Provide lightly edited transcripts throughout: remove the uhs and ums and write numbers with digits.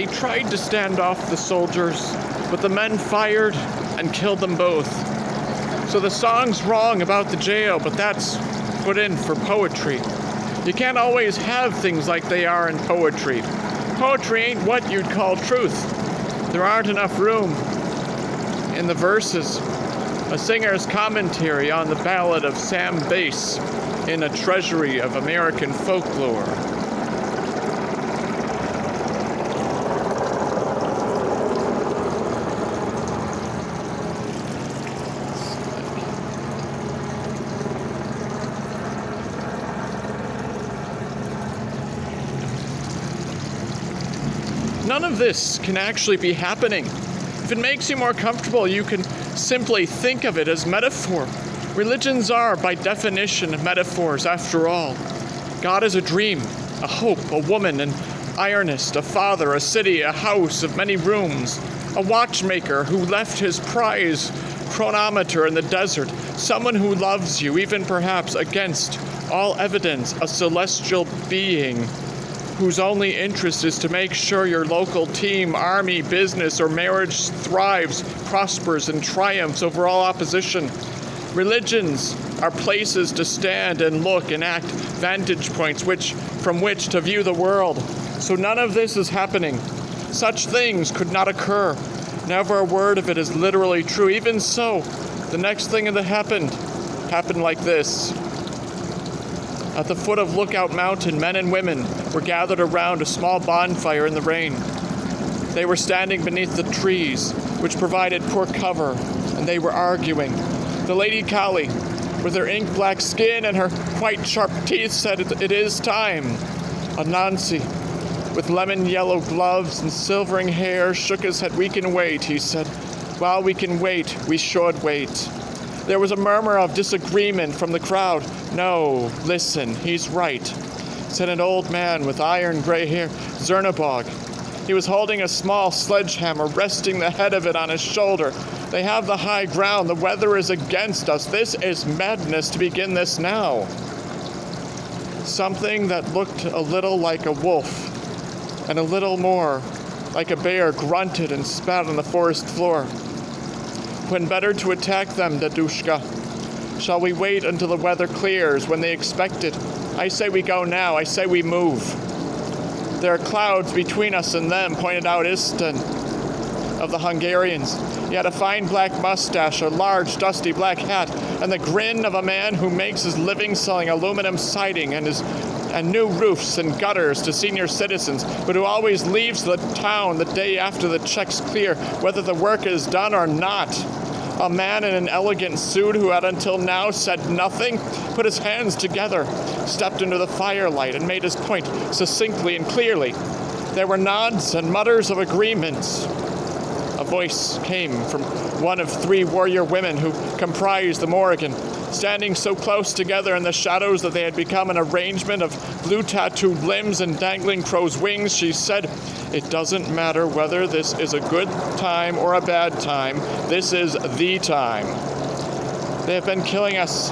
They tried to stand off the soldiers, but the men fired and killed them both. So the song's wrong about the jail, but that's put in for poetry. You can't always have things like they are in poetry. Poetry ain't what you'd call truth. There aren't enough room in the verses. A singer's commentary on the ballad of Sam Bass in a treasury of American folklore. None of this can actually be happening. If it makes you more comfortable, you can simply think of it as metaphor. Religions are, by definition, metaphors, after all. God is a dream, a hope, a woman, an ironist, a father, a city, a house of many rooms, a watchmaker who left his prize chronometer in the desert, someone who loves you, even perhaps against all evidence, a celestial being whose only interest is to make sure your local team, army, business, or marriage thrives, prospers, and triumphs over all opposition. Religions are places to stand and look and act, vantage points from which to view the world. So none of this is happening. Such things could not occur. Never a word of it is literally true. Even so, the next thing that happened like this. At the foot of Lookout Mountain, men and women were gathered around a small bonfire in the rain. They were standing beneath the trees, which provided poor cover, and they were arguing. The Lady Kali, with her ink-black skin and her white sharp teeth, said, "It is time." Anansi, with lemon-yellow gloves and silvering hair, shook his head. "We can wait," he said. "While we can wait, we should wait." There was a murmur of disagreement from the crowd. "No, listen, he's right," said an old man with iron gray hair, Zernabog. He was holding a small sledgehammer, resting the head of it on his shoulder. "They have the high ground. The weather is against us. This is madness to begin this now." Something that looked a little like a wolf and a little more like a bear grunted and spat on the forest floor. "When better to attack them, Dadushka. Shall we wait until the weather clears when they expect it? I say we go now. I say we move." "There are clouds between us and them," pointed out Istan of the Hungarians. He had a fine black mustache, a large dusty black hat, and the grin of a man who makes his living selling aluminum siding and new roofs and gutters to senior citizens, but who always leaves the town the day after the checks clear, whether the work is done or not. A man in an elegant suit who had until now said nothing, put his hands together, stepped into the firelight, and made his point succinctly and clearly. There were nods and mutters of agreement. A voice came from one of three warrior women who comprised the Morrigan. Standing so close together in the shadows that they had become an arrangement of blue-tattooed limbs and dangling crow's wings, she said, "It doesn't matter whether this is a good time or a bad time. This is the time. They have been killing us.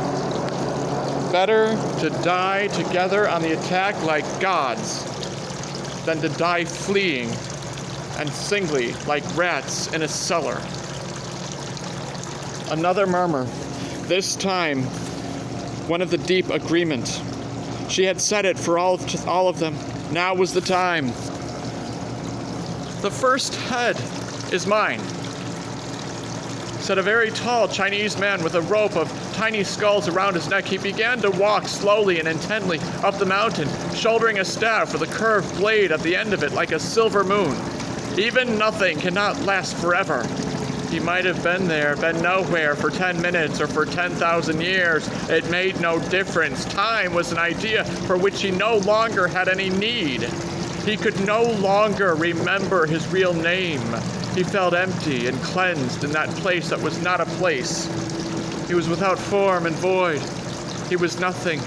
Better to die together on the attack like gods than to die fleeing and singly like rats in a cellar." Another murmur. This time, one of the deep agreement. She had said it for all of them. Now was the time. "The first head is mine," said a very tall Chinese man with a rope of tiny skulls around his neck. He began to walk slowly and intently up the mountain, shouldering a staff with a curved blade at the end of it like a silver moon. Even nothing cannot last forever. He might have been nowhere for 10 minutes or for 10,000 years. It made no difference. Time was an idea for which he no longer had any need. He could no longer remember his real name. He felt empty and cleansed in that place that was not a place. He was without form and void. He was nothing.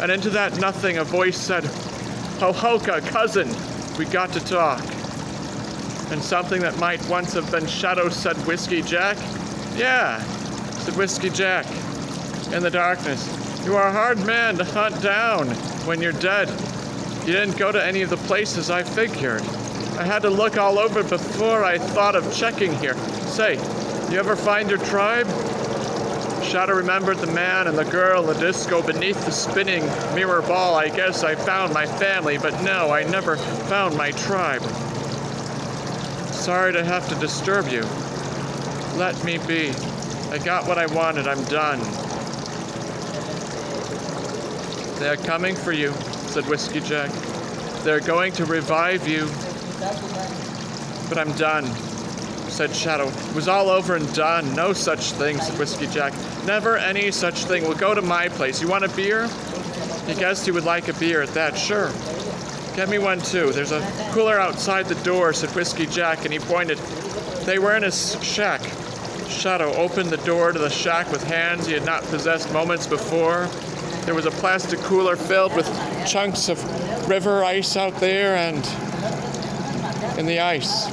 And into that nothing a voice said, "Hohoka, cousin, we got to talk." And something that might once have been shadow said, "Whiskey Jack?" "Yeah," said Whiskey Jack in the darkness. "You are a hard man to hunt down when you're dead. You didn't go to any of the places I figured." I had to look all over before I thought of checking here. Say, you ever find your tribe? Shadow remembered the man and the girl, the disco beneath the spinning mirror ball. I guess I found my family, but no, I never found my tribe. Sorry to have to disturb you. Let me be. I got what I wanted. I'm done. They're coming for you, said Whiskey Jack. They're going to revive you. But I'm done, said Shadow. It was all over and done. No such thing, said Whiskey Jack. Never any such thing. We'll go to my place. You want a beer? He guessed he would like a beer at that. Sure. Get me one too. There's a cooler outside the door, said Whiskey Jack, and he pointed. They were in a shack. Shadow opened the door to the shack with hands he had not possessed moments before. There was a plastic cooler filled with chunks of river ice out there, and in the ice,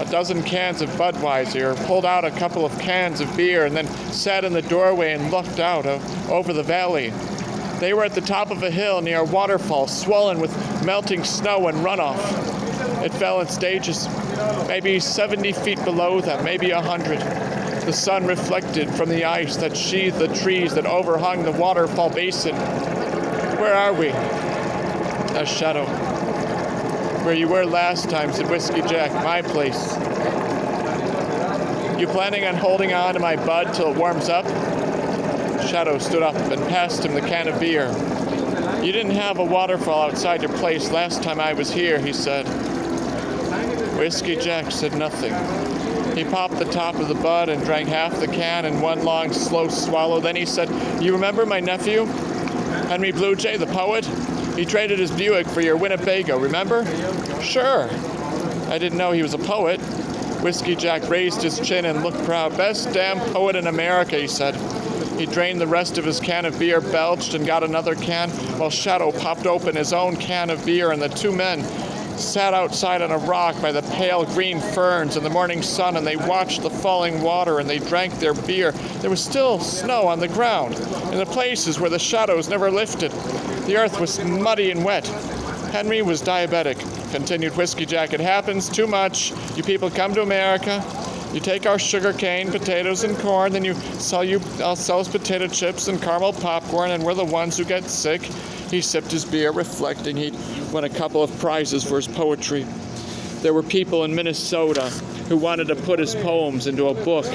a dozen cans of Budweiser, pulled out a couple of cans of beer, and then sat in the doorway and looked out over the valley. They were at the top of a hill near a waterfall, swollen with melting snow and runoff. It fell in stages, maybe 70 feet below them, maybe 100. The sun reflected from the ice that sheathed the trees that overhung the waterfall basin. Where are we? A shadow. Where you were last time, said Whiskey Jack. My place. You planning on holding on to my bud till it warms up? Shadow stood up and passed him the can of beer. You didn't have a waterfall outside your place last time I was here, he said. Whiskey Jack said nothing. He popped the top of the bud and drank half the can in one long, slow swallow. Then he said, You remember my nephew? Henry Bluejay, the poet? He traded his Buick for your Winnebago, remember? Sure. I didn't know he was a poet. Whiskey Jack raised his chin and looked proud. Best damn poet in America, he said. He drained the rest of his can of beer, belched, and got another can, while Shadow popped open his own can of beer, and the two men sat outside on a rock by the pale green ferns in the morning sun, and they watched the falling water, and they drank their beer. There was still snow on the ground, in the places where the shadows never lifted. The earth was muddy and wet. Henry was diabetic, continued Whiskey Jack. It happens too much. You people come to America. You take our sugar cane, potatoes, and corn, then I'll sell us potato chips and caramel popcorn, and we're the ones who get sick. He sipped his beer, reflecting he'd won a couple of prizes for his poetry. There were people in Minnesota who wanted to put his poems into a book.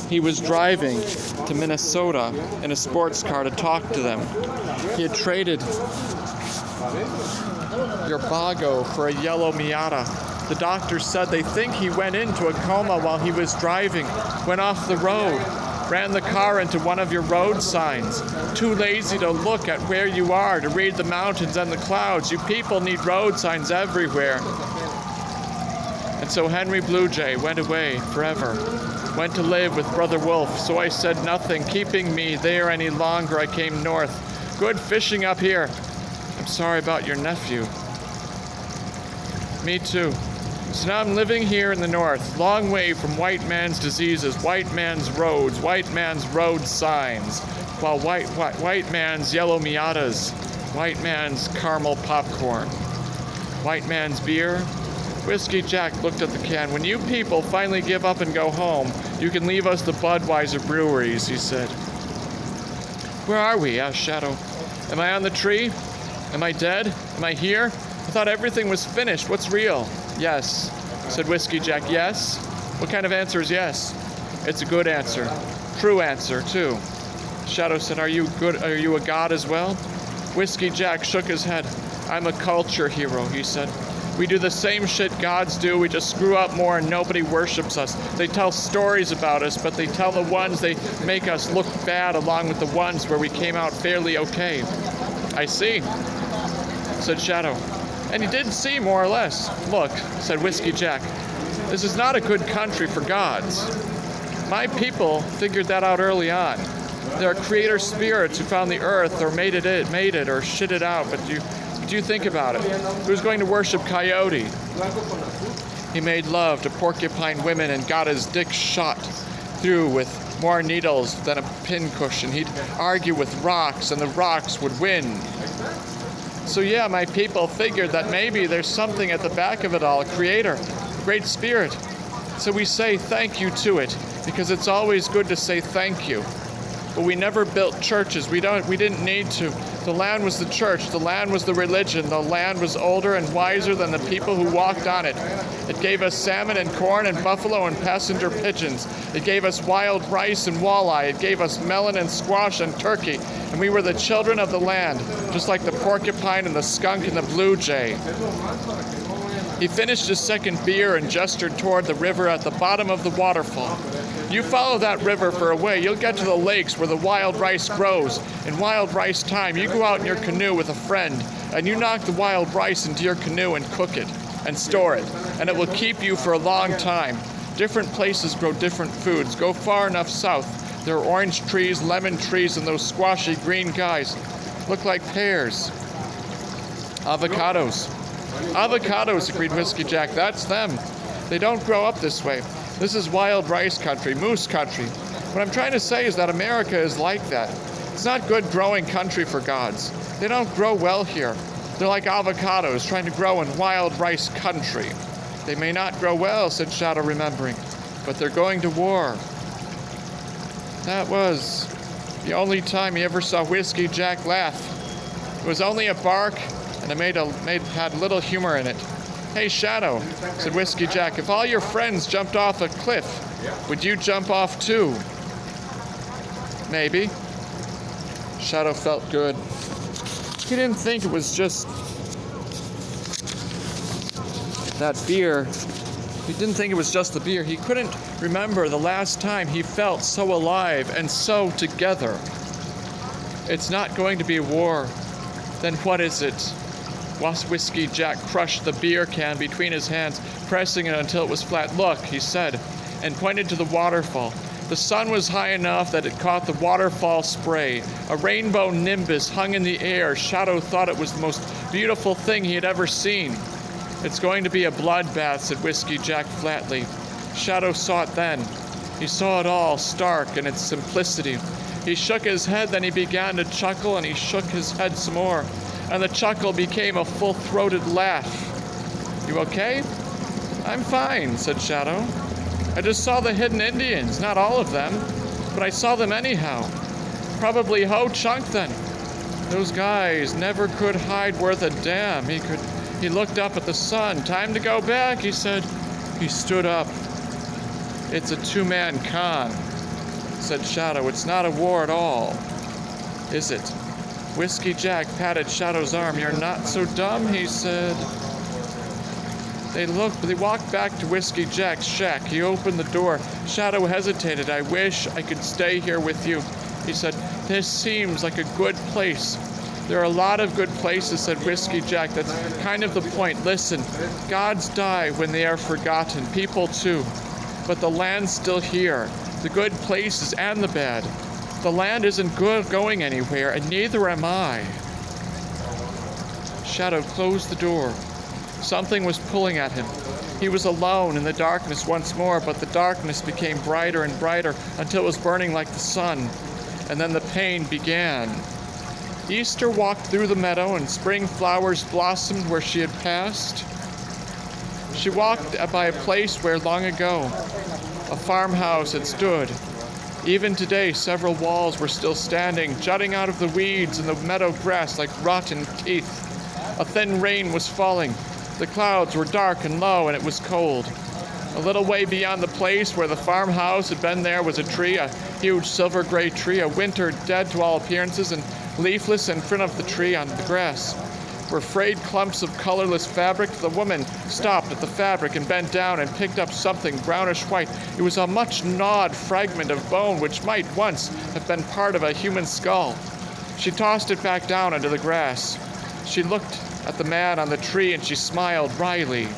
He was driving to Minnesota in a sports car to talk to them. He had traded your Bago for a yellow Miata. The doctors said they think he went into a coma while he was driving, went off the road, ran the car into one of your road signs. Too lazy to look at where you are, to read the mountains and the clouds. You people need road signs everywhere. And so Henry Bluejay went away forever, went to live with Brother Wolf. So I said nothing, keeping me there any longer. I came north. Good fishing up here. I'm sorry about your nephew. Me too. So now I'm living here in the north, long way from white man's diseases, white man's roads, white man's road signs, while white man's yellow Miatas, white man's caramel popcorn, white man's beer. Whiskey Jack looked at the can. When you people finally give up and go home, you can leave us the Budweiser breweries, he said. Where are we? Asked Shadow. Am I on the tree? Am I dead? Am I here? I thought everything was finished. What's real? Yes, said Whiskey Jack. Yes? What kind of answer is yes? It's a good answer. True answer, too. Shadow said, Are you good? Are you a god as well? Whiskey Jack shook his head. I'm a culture hero, he said. We do the same shit gods do. We just screw up more and nobody worships us. They tell stories about us, but they tell the ones they make us look bad along with the ones where we came out fairly okay. I see, said Shadow. And he did see, more or less. Look, said Whiskey Jack, this is not a good country for gods. My people figured that out early on. There are creator spirits who found the earth or made it or shit it out, but you think about it. Who's going to worship Coyote? He made love to porcupine women and got his dick shot through with more needles than a pincushion. He'd argue with rocks and the rocks would win. So yeah, my people figured that maybe there's something at the back of it all, a creator, a great spirit. So we say thank you to it, because it's always good to say thank you. But we never built churches. We didn't need to. The land was the church. The land was the religion. The land was older and wiser than the people who walked on it. It gave us salmon and corn and buffalo and passenger pigeons. It gave us wild rice and walleye. It gave us melon and squash and turkey. And we were the children of the land, just like the porcupine and the skunk and the blue jay. He finished his second beer and gestured toward the river at the bottom of the waterfall. You follow that river for a way, you'll get to the lakes where the wild rice grows. In wild rice time, you go out in your canoe with a friend, and you knock the wild rice into your canoe and cook it, and store it, and it will keep you for a long time. Different places grow different foods. Go far enough south. There are orange trees, lemon trees, and those squashy green guys look like pears. Avocados. Avocados, agreed Whiskey Jack. That's them. They don't grow up this way. This is wild rice country, moose country. What I'm trying to say is that America is like that. It's not good growing country for gods. They don't grow well here. They're like avocados trying to grow in wild rice country. They may not grow well, said Shadow, remembering, but they're going to war. That was the only time he ever saw Whiskey Jack laugh. It was only a bark, and it had little humor in it. Hey, Shadow, said Whiskey Jack, if all your friends jumped off a cliff, would you jump off too? Maybe. Shadow felt good. He didn't think it was just that beer. He didn't think it was just the beer. He couldn't remember the last time he felt so alive and so together. It's not going to be a war. Then what is it? Whiskey Jack crushed the beer can between his hands, pressing it until it was flat. Look, he said, and pointed to the waterfall. The sun was high enough that it caught the waterfall spray. A rainbow nimbus hung in the air. Shadow thought it was the most beautiful thing he had ever seen. It's going to be a bloodbath, said Whiskey Jack flatly. Shadow saw it then. He saw it all, stark in its simplicity. He shook his head, then he began to chuckle, and he shook his head some more. And the chuckle became a full-throated laugh. You okay? I'm fine, said Shadow. I just saw the hidden Indians, not all of them, but I saw them anyhow. Probably Ho Chunk then. Those guys never could hide worth a damn. He looked up at the sun. Time to go back, he said. He stood up. It's a two-man con, said Shadow. It's not a war at all, is it? Whiskey Jack patted Shadow's arm. You're not so dumb, he said. They walked back to Whiskey Jack's shack. He opened the door. Shadow hesitated. I wish I could stay here with you, he said. This seems like a good place. There are a lot of good places, said Whiskey Jack. That's kind of the point. Listen, gods die when they are forgotten. People too. But the land's still here. The good places and the bad. The land isn't going anywhere, and neither am I. Shadow closed the door. Something was pulling at him. He was alone in the darkness once more, but the darkness became brighter and brighter until it was burning like the sun. And then the pain began. Easter walked through the meadow, and spring flowers blossomed where she had passed. She walked by a place where long ago a farmhouse had stood. Even today, several walls were still standing, jutting out of the weeds and the meadow grass like rotten teeth. A thin rain was falling. The clouds were dark and low, and it was cold. A little way beyond the place where the farmhouse had been there was a tree, a huge silver-gray tree, a winter dead to all appearances, and leafless in front of the tree on the grass were frayed clumps of colorless fabric. The woman stopped at the fabric and bent down and picked up something brownish-white. It was a much-gnawed fragment of bone which might once have been part of a human skull. She tossed it back down into the grass. She looked at the man on the tree and she smiled wryly.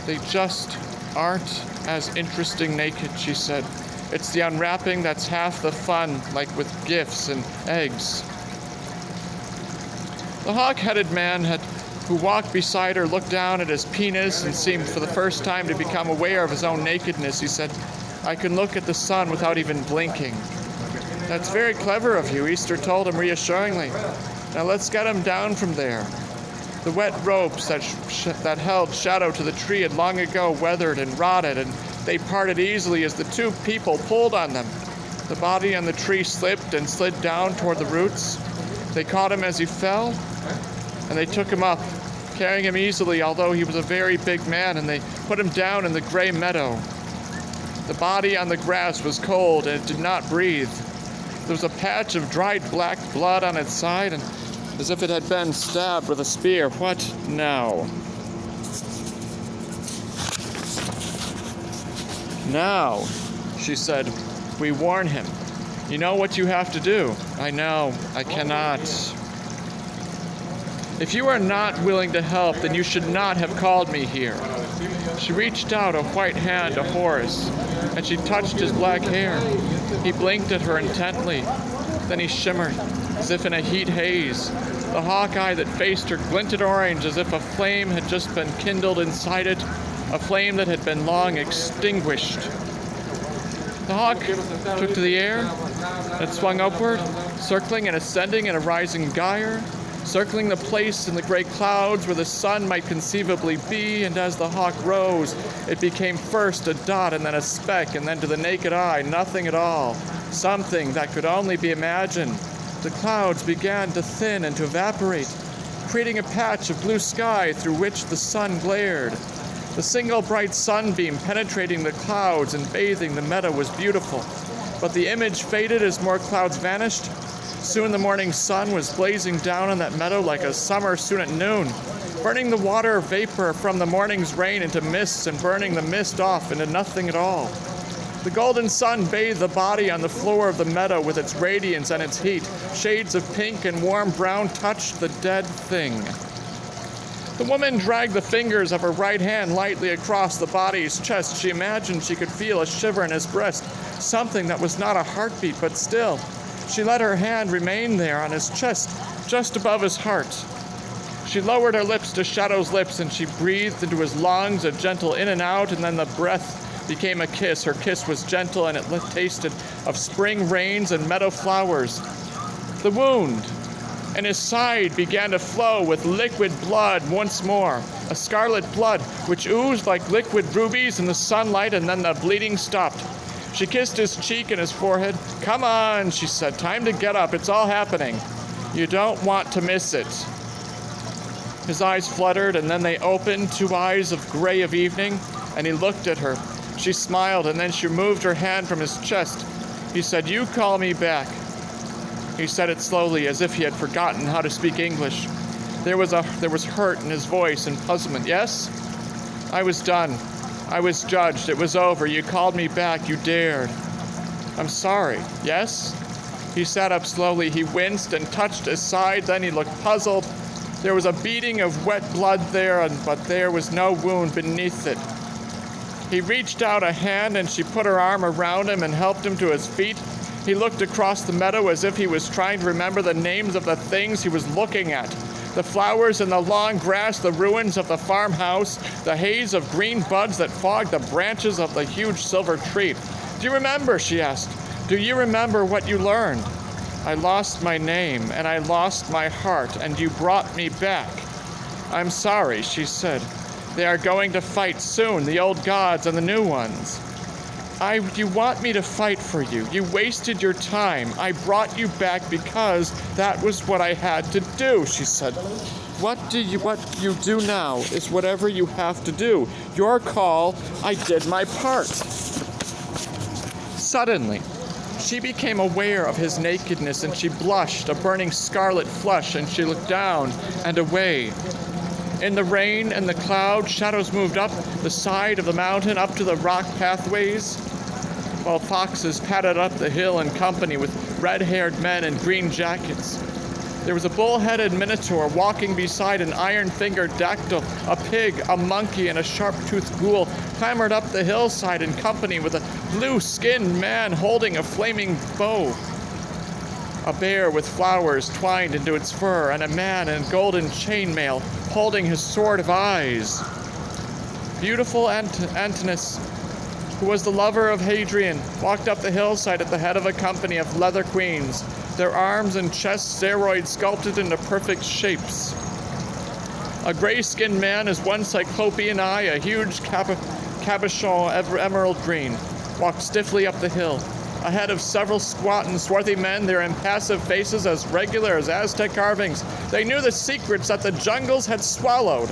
They just aren't as interesting naked, she said. It's the unwrapping that's half the fun, like with gifts and eggs. The hawk-headed man who walked beside her looked down at his penis and seemed for the first time to become aware of his own nakedness. He said, I can look at the sun without even blinking. That's very clever of you, Easter told him reassuringly. Now let's get him down from there. The wet ropes that held Shadow to the tree had long ago weathered and rotted, and they parted easily as the two people pulled on them. The body on the tree slipped and slid down toward the roots. They caught him as he fell, and they took him up, carrying him easily, although he was a very big man, and they put him down in the gray meadow. The body on the grass was cold, and it did not breathe. There was a patch of dried black blood on its side, and as if it had been stabbed with a spear. What now? Now, she said, we warn him. You know what you have to do. I know. I cannot. If you are not willing to help, then you should not have called me here. She reached out a white hand to Horace, and she touched his black hair. He blinked at her intently. Then he shimmered, as if in a heat haze. The hawk eye that faced her glinted orange, as if a flame had just been kindled inside it, a flame that had been long extinguished. The hawk took to the air, and it swung upward, circling and ascending in a rising gyre, circling the place in the gray clouds where the sun might conceivably be, and as the hawk rose, it became first a dot and then a speck, and then to the naked eye, nothing at all, something that could only be imagined. The clouds began to thin and to evaporate, creating a patch of blue sky through which the sun glared. The single bright sunbeam penetrating the clouds and bathing the meadow was beautiful, but the image faded as more clouds vanished. Soon the morning sun was blazing down on that meadow like a summer soon at noon, burning the water vapor from the morning's rain into mists and burning the mist off into nothing at all. The golden sun bathed the body on the floor of the meadow with its radiance and its heat. Shades of pink and warm brown touched the dead thing. The woman dragged the fingers of her right hand lightly across the body's chest. She imagined she could feel a shiver in his breast, something that was not a heartbeat, but still. She let her hand remain there on his chest, just above his heart. She lowered her lips to Shadow's lips, and she breathed into his lungs a gentle in and out, and then the breath became a kiss. Her kiss was gentle, and it tasted of spring rains and meadow flowers. The wound in his side began to flow with liquid blood once more, a scarlet blood which oozed like liquid rubies in the sunlight, and then the bleeding stopped. She kissed his cheek and his forehead. "Come on," she said. "Time to get up. It's all happening. You don't want to miss it." His eyes fluttered, and then they opened, two eyes of gray of evening, and he looked at her. She smiled, and then she removed her hand from his chest. He said, "You call me back." He said it slowly, as if he had forgotten how to speak English. There was hurt in his voice and puzzlement. "Yes? I was done. I was judged. It was over. You called me back. You dared." "I'm sorry." "Yes?" He sat up slowly. He winced and touched his side. Then he looked puzzled. There was a beading of wet blood there, but there was no wound beneath it. He reached out a hand, and she put her arm around him and helped him to his feet. He looked across the meadow as if he was trying to remember the names of the things he was looking at. The flowers in the long grass, the ruins of the farmhouse, the haze of green buds that fogged the branches of the huge silver tree. "Do you remember?" she asked. "Do you remember what you learned?" "I lost my name, and I lost my heart, and you brought me back." "I'm sorry," she said. "They are going to fight soon, the old gods and the new ones." You want me to fight for you. You wasted your time. I brought you back because that was what I had to do," she said. What you do now is whatever you have to do. Your call, I did my part." Suddenly, she became aware of his nakedness, and she blushed, a burning scarlet flush, and she looked down and away. In the rain and the clouds, shadows moved up the side of the mountain, up to the rock pathways, while foxes padded up the hill in company with red-haired men in green jackets. There was a bull-headed minotaur walking beside an iron-fingered dactyl. A pig, a monkey, and a sharp-toothed ghoul clambered up the hillside in company with a blue-skinned man holding a flaming bow. A bear with flowers twined into its fur, and a man in golden chainmail holding his sword of eyes. Beautiful Antinous who was the lover of Hadrian, walked up the hillside at the head of a company of leather queens, their arms and chests steroids sculpted into perfect shapes. A gray-skinned man, his one cyclopean eye a huge cabochon emerald green, walked stiffly up the hill. Ahead of several squat and swarthy men, their impassive faces as regular as Aztec carvings, they knew the secrets that the jungles had swallowed.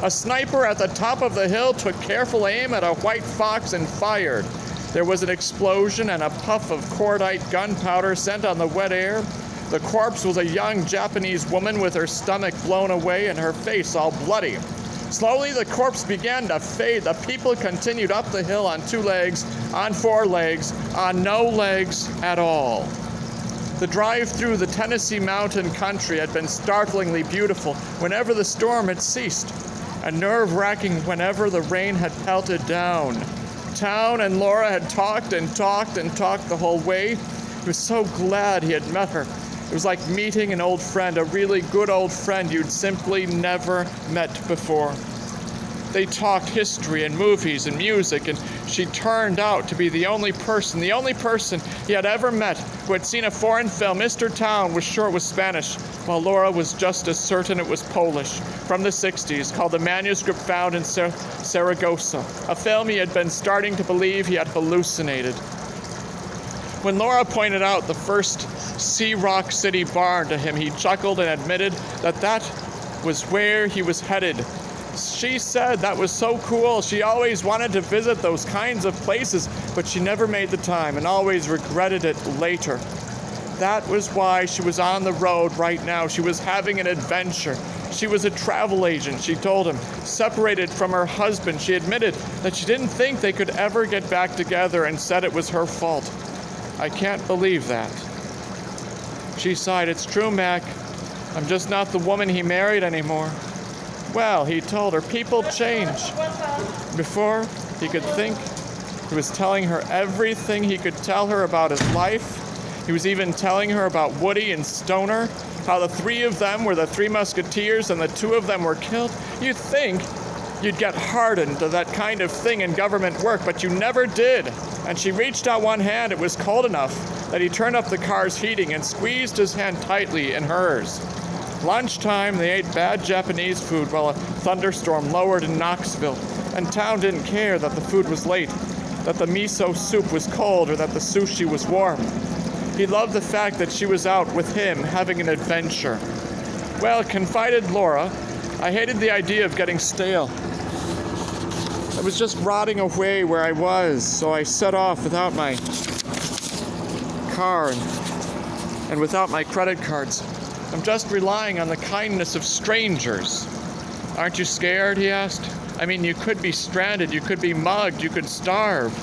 A sniper at the top of the hill took careful aim at a white fox and fired. There was an explosion and a puff of cordite gunpowder sent on the wet air. The corpse was a young Japanese woman with her stomach blown away and her face all bloody. Slowly the corpse began to fade. The people continued up the hill on 2 legs, on 4 legs, on no legs at all. The drive through the Tennessee mountain country had been startlingly beautiful whenever the storm had ceased, and nerve-wracking whenever the rain had pelted down. Town and Laura had talked and talked and talked the whole way. He was so glad he had met her. It was like meeting an old friend, a really good old friend you'd simply never met before. They talked history and movies and music, and she turned out to be the only person he had ever met who had seen a foreign film. Mr. Town was sure it was Spanish, while Laura was just as certain it was Polish, from the 60s, called The Manuscript Found in Saragossa, a film he had been starting to believe he had hallucinated. When Laura pointed out the first Sea Rock City barn to him, he chuckled and admitted that was where he was headed. She said that was so cool. She always wanted to visit those kinds of places, but she never made the time and always regretted it later. That was why she was on the road right now. She was having an adventure. She was a travel agent, she told him, separated from her husband. She admitted that she didn't think they could ever get back together and said it was her fault. I can't believe that. She sighed. It's true, Mac. I'm just not the woman he married anymore. Well, he told her, people change. Before he could think, he was telling her everything he could tell her about his life. He was even telling her about Woody and Stoner, how the 3 of them were the 3 Musketeers and the 2 of them were killed. You'd think you'd get hardened to that kind of thing in government work, but you never did. And she reached out one hand. It was cold enough that he turned up the car's heating and squeezed his hand tightly in hers. Lunchtime, they ate bad Japanese food while a thunderstorm lowered in Knoxville, and Town didn't care that the food was late, that the miso soup was cold, or that the sushi was warm. He loved the fact that she was out with him, having an adventure. Well, confided Laura, I hated the idea of getting stale. I was just rotting away where I was, so I set off without my car and without my credit cards. I'm just relying on the kindness of strangers. Aren't you scared, he asked. I mean, you could be stranded, you could be mugged, you could starve.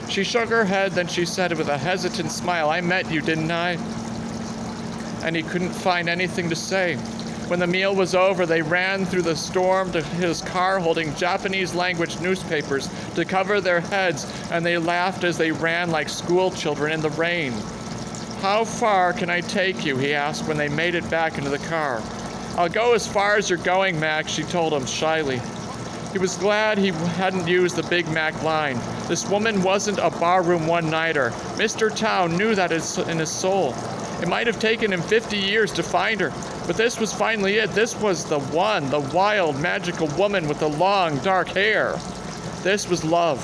She shook her head, then she said with a hesitant smile, I met you, didn't I? And he couldn't find anything to say. When the meal was over, they ran through the storm to his car holding Japanese language newspapers to cover their heads, and they laughed as they ran like school children in the rain. How far can I take you, he asked when they made it back into the car. I'll go as far as you're going, Mac, she told him shyly. He was glad he hadn't used the Big Mac line. This woman wasn't a barroom one-nighter. Mr. Town knew that in his soul. It might have taken him 50 years to find her, but this was finally it. This was the one, the wild, magical woman with the long, dark hair. This was love.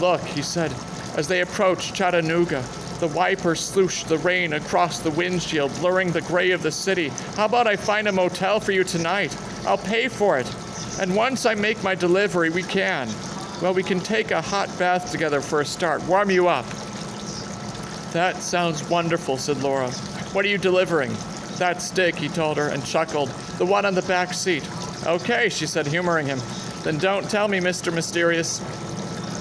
Look, he said, as they approached Chattanooga. The wiper slooshed the rain across the windshield, blurring the gray of the city. How about I find a motel for you tonight? I'll pay for it. And once I make my delivery, we can take a hot bath together for a start, warm you up. That sounds wonderful, said Laura. What are you delivering? That stick, he told her, and chuckled. The one on the back seat. Okay, she said, humoring him. Then don't tell me, Mr. Mysterious.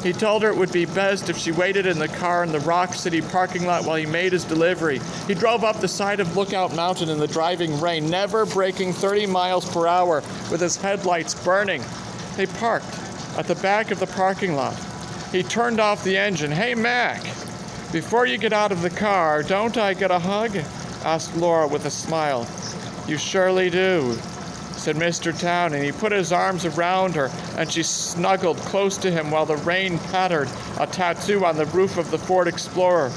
He told her it would be best if she waited in the car in the Rock City parking lot while he made his delivery. He drove up the side of Lookout Mountain in the driving rain, never breaking 30 miles per hour with his headlights burning. They parked at the back of the parking lot. He turned off the engine. Hey, Mac, before you get out of the car, don't I get a hug? Asked Laura with a smile. You surely do, said Mr. Town, and he put his arms around her, and she snuggled close to him while the rain pattered a tattoo on the roof of the Ford Explorer.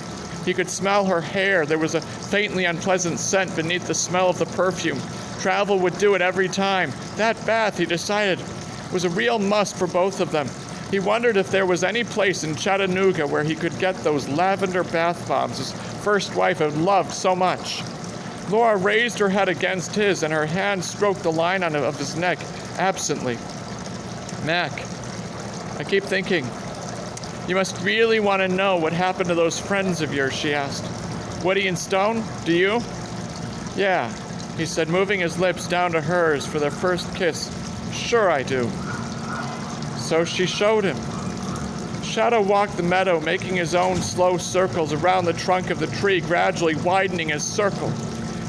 He could smell her hair. There was a faintly unpleasant scent beneath the smell of the perfume. Travel would do it every time. That bath, he decided, was a real must for both of them. He wondered if there was any place in Chattanooga where he could get those lavender bath bombs his first wife had loved so much. Laura raised her head against his, and her hand stroked the line of his neck absently. Mac, I keep thinking, you must really want to know what happened to those friends of yours, she asked. Woody and Stone, do you? Yeah, he said, moving his lips down to hers for their first kiss. Sure I do. So she showed him. Shadow walked the meadow, making his own slow circles around the trunk of the tree, gradually widening his circle.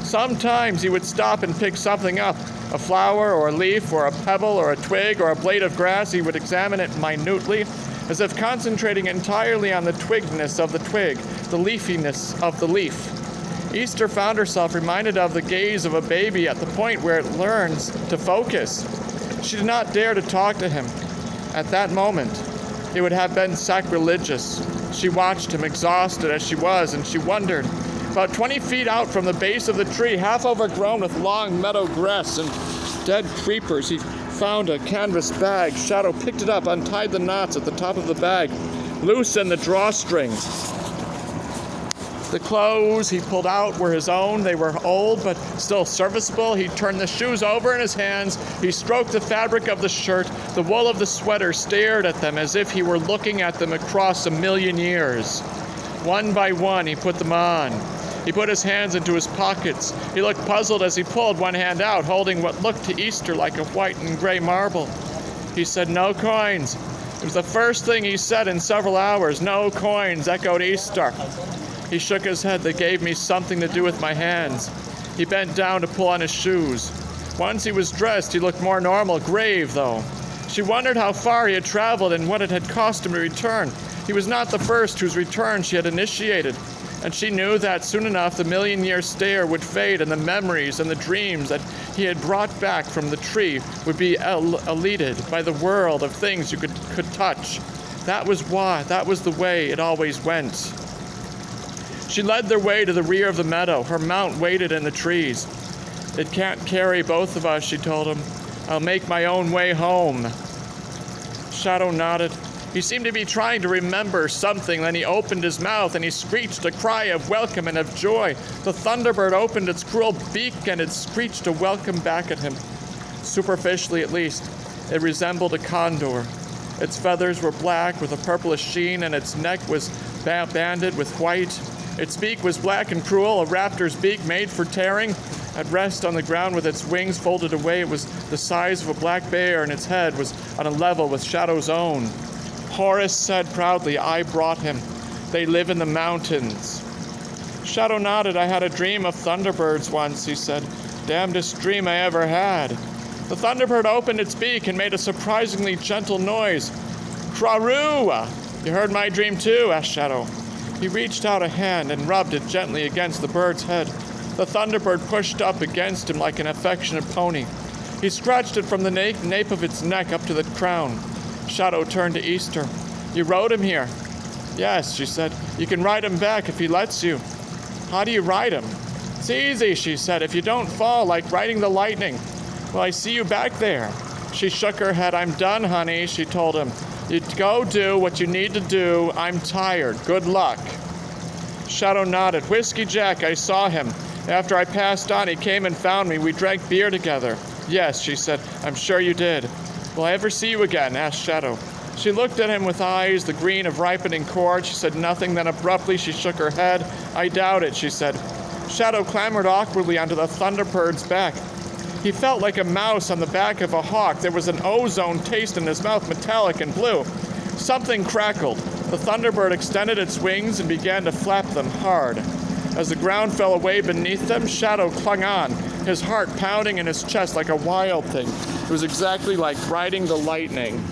Sometimes he would stop and pick something up, a flower or a leaf or a pebble or a twig or a blade of grass. He would examine it minutely, as if concentrating entirely on the twigness of the twig, the leafiness of the leaf. Easter found herself reminded of the gaze of a baby at the point where it learns to focus. She did not dare to talk to him. At that moment, it would have been sacrilegious. She watched him, exhausted as she was, and she wondered. About 20 feet out from the base of the tree, half overgrown with long meadow grass and dead creepers, he found a canvas bag. Shadow picked it up, untied the knots at the top of the bag, loosened the drawstrings. The clothes he pulled out were his own. They were old, but still serviceable. He turned the shoes over in his hands. He stroked the fabric of the shirt. The wool of the sweater stared at them as if he were looking at them across 1,000,000 years. One by one, he put them on. He put his hands into his pockets. He looked puzzled as he pulled one hand out, holding what looked to Easter like a white and gray marble. He said, "No coins." It was the first thing he said in several hours. "No coins," echoed Easter. He shook his head. "They gave me something to do with my hands." He bent down to pull on his shoes. Once he was dressed, he looked more normal, grave, though. She wondered how far he had traveled and what it had cost him to return. He was not the first whose return she had initiated, and she knew that soon enough the 1,000,000-year stare would fade, and the memories and the dreams that he had brought back from the tree would be eluded by the world of things you could touch. That was the way it always went. She led their way to the rear of the meadow. Her mount waited in the trees. "It can't carry both of us," she told him. "I'll make my own way home." Shadow nodded. He seemed to be trying to remember something. Then he opened his mouth and he screeched a cry of welcome and of joy. The thunderbird opened its cruel beak and it screeched a welcome back at him. Superficially, at least, it resembled a condor. Its feathers were black with a purplish sheen, and its neck was banded with white. Its beak was black and cruel, a raptor's beak made for tearing. At rest on the ground with its wings folded away, it was the size of a black bear, and its head was on a level with Shadow's own. Horace said proudly, "I brought him. They live in the mountains." Shadow nodded. "I had a dream of thunderbirds once," he said. "Damnedest dream I ever had." The thunderbird opened its beak and made a surprisingly gentle noise. "Craroo! You heard my dream too?" asked Shadow. He reached out a hand and rubbed it gently against the bird's head. The thunderbird pushed up against him like an affectionate pony. He scratched it from the nape of its neck up to the crown. Shadow turned to Easter. "You rode him here?" "Yes," she said. "You can ride him back if he lets you." "How do you ride him?" "It's easy," she said, "if you don't fall, like riding the lightning." "Well, I see you back there." She shook her head. "I'm done, honey," she told him. "You go do what you need to do. I'm tired. Good luck." Shadow nodded. "Whiskey Jack, I saw him. After I passed on, he came and found me. We drank beer together." "Yes," she said. "I'm sure you did." "Will I ever see you again?" asked Shadow. She looked at him with eyes the green of ripening corn. She said nothing. Then abruptly she shook her head. "I doubt it," she said. Shadow clambered awkwardly onto the thunderbird's back. He felt like a mouse on the back of a hawk. There was an ozone taste in his mouth, metallic and blue. Something crackled. The thunderbird extended its wings and began to flap them hard. As the ground fell away beneath them, Shadow clung on, his heart pounding in his chest like a wild thing. It was exactly like riding the lightning.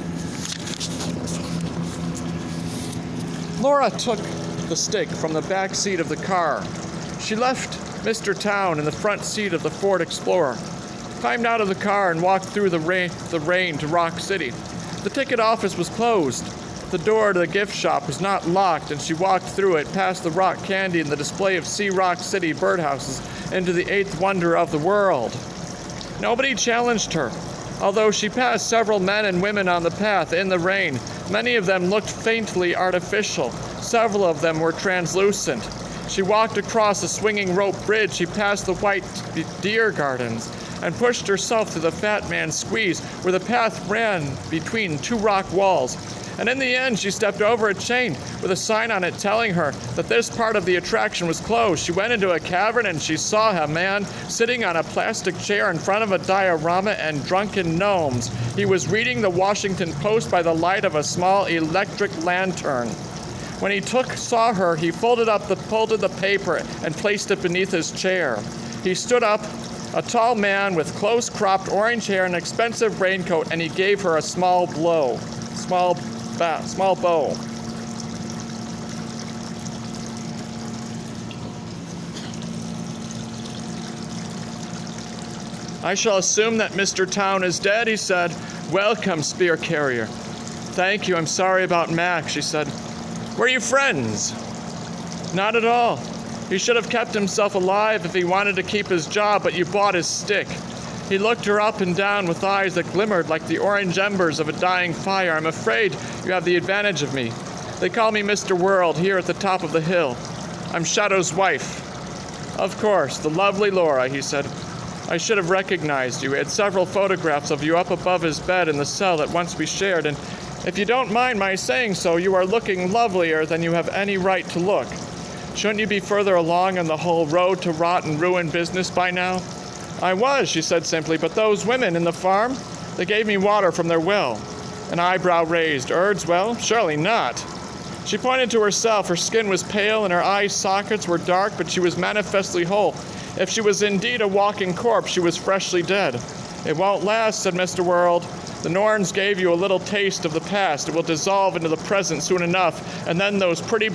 Laura took the stick from the back seat of the car. She left Mr. Town in the front seat of the Ford Explorer. climbed out of the car and walked through the rain to Rock City. The ticket office was closed. The door to the gift shop was not locked, and she walked through it, past the rock candy and the display of Sea Rock City birdhouses, into the eighth wonder of the world. Nobody challenged her. Although she passed several men and women on the path in the rain, many of them looked faintly artificial. Several of them were translucent. She walked across a swinging rope bridge. She passed the white deer gardens and pushed herself to the Fat Man's Squeeze, where the path ran between two rock walls. And in the end, she stepped over a chain with a sign on it telling her that this part of the attraction was closed. She went into a cavern and she saw a man sitting on a plastic chair in front of a diorama and drunken gnomes. He was reading the Washington Post by the light of a small electric lantern. When he saw her, he folded the paper and placed it beneath his chair. He stood up, a tall man with close-cropped orange hair and an expensive raincoat, and he gave her a small bow. I shall assume that Mr. Town is dead, he said. Welcome, spear carrier. Thank you, I'm sorry about Mac, she said. Were you friends? Not at all. He should have kept himself alive if he wanted to keep his job, but you bought his stick. He looked her up and down with eyes that glimmered like the orange embers of a dying fire. I'm afraid you have the advantage of me. They call me Mr. World here at the top of the hill. I'm Shadow's wife. Of course, the lovely Laura, he said. I should have recognized you. He had several photographs of you up above his bed in the cell that once we shared, and if you don't mind my saying so, you are looking lovelier than you have any right to look. Shouldn't you be further along on the whole road to rot and ruin business by now? I was, she said simply, but those women in the farm, they gave me water from their well. An eyebrow raised. Erd's well? Surely not. She pointed to herself. Her skin was pale and her eye sockets were dark, but she was manifestly whole. If she was indeed a walking corpse, she was freshly dead. It won't last, said Mr. World. The Norns gave you a little taste of the past. It will dissolve into the present soon enough, and then those pretty blue